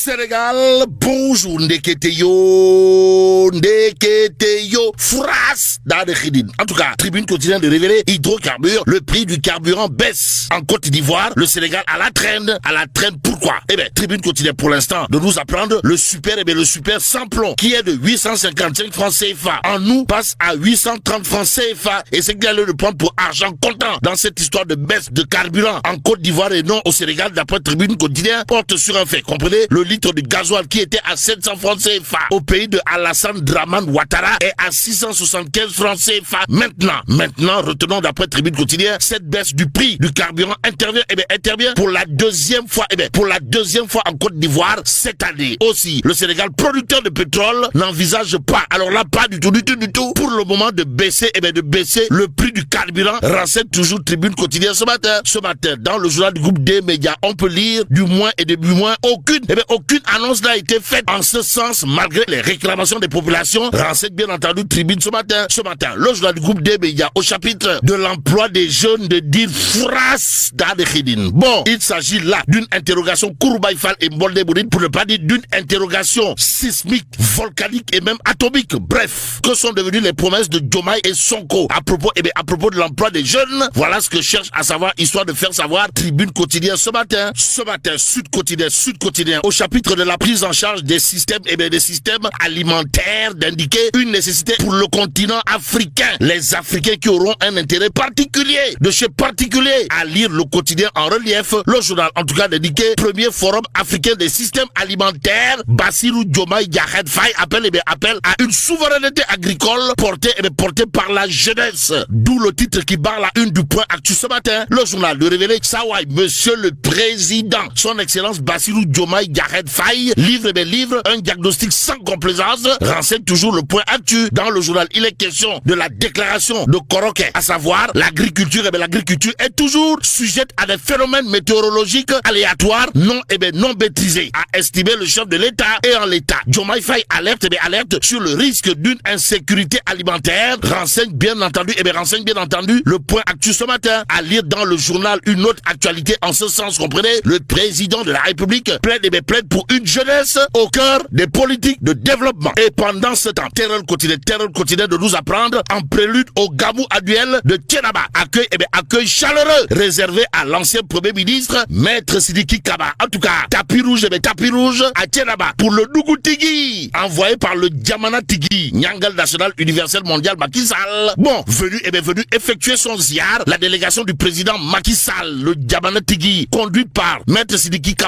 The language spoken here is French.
Sénégal, bonjour, Ndeketeyo, Fras, Khidine. En tout cas, Tribune quotidienne de révéler hydrocarbures, le prix du carburant baisse. En Côte d'Ivoire, le Sénégal à la traîne pourquoi? Eh bien, Tribune quotidienne pour l'instant de nous apprendre le super sans plomb, qui est de 855 francs CFA, en nous passe à 830 francs CFA, et c'est qu'il allait le prendre pour argent comptant dans cette histoire de baisse de carburant en Côte d'Ivoire et non au Sénégal, d'après Tribune quotidienne, porte sur un fait. Comprenez, le litre de gasoil qui était à 700 francs CFA au pays de Alassane Dramane Ouattara est à 675 francs CFA maintenant, retenons d'après Tribune quotidienne, cette baisse du prix du carburant intervient pour la deuxième fois en Côte d'Ivoire cette année. Aussi, le Sénégal, producteur de pétrole, n'envisage pas, alors là, pas du tout, pour le moment, de baisser le prix du carburant. Renseigne toujours Tribune quotidienne ce matin, dans le journal du groupe des médias, on peut lire du moins et du moins aucune annonce n'a été faite en ce sens, malgré les réclamations des populations. Renseigne bien entendu Tribune ce matin, le journal du groupe des médias au chapitre de l'emploi des jeunes de dire Fras Khidine. Bon, il s'agit là d'une interrogation Kouroubaïfal et Mbolde Boudine, pour ne pas dire d'une interrogation sismique, volcanique et même atomique. Bref, que sont devenues les promesses de Diomaye et Sonko à propos de l'emploi des jeunes? Voilà ce que cherche à savoir, histoire de faire savoir Tribune quotidienne ce matin, Sud quotidien au chapitre de la prise en charge des systèmes alimentaires, d'indiquer une nécessité pour le continent africain. Les Africains qui auront un intérêt particulier, à lire le quotidien en relief, le journal en tout cas d'indiquer premier forum africain des systèmes alimentaires. Bassirou Diomaye Diakhar Faye appelle à une souveraineté agricole portée par la jeunesse. D'où le titre qui barre la une du point actu ce matin. Le journal de révéler Sawai, monsieur le président, son excellence Bassirou Diomaye Diakhar Faye livre un diagnostic sans complaisance. Renseigne toujours le point actu. Dans le journal, il est question de la déclaration de Koroké, à savoir l'agriculture est toujours sujette à des phénomènes météorologiques aléatoires non maîtrisés, a estimé le chef de l'État. Et en l'État, Diomaye Faye alerte sur le risque d'une insécurité alimentaire. Renseigne bien entendu le point actu ce matin, à lire dans le journal une autre actualité en ce sens. Comprenez, le président de la République plaide pour une jeunesse au cœur des politiques de développement. Et pendant ce temps, Terreur quotidien de nous apprendre, en prélude au Gamou annuel de Thiénaba, accueil chaleureux réservé à l'ancien premier ministre Maître Sidiki Kaba. En tout cas, tapis rouge à Thiénaba pour le Nougou Tigui, envoyé par le Diamana Tigui, Nyangal National Universel Mondial Macky Sall. Bon, venu effectuer son ziar, la délégation du président Macky Sall, le Diamana Tigui, conduite par Maître Sidiki Kaba.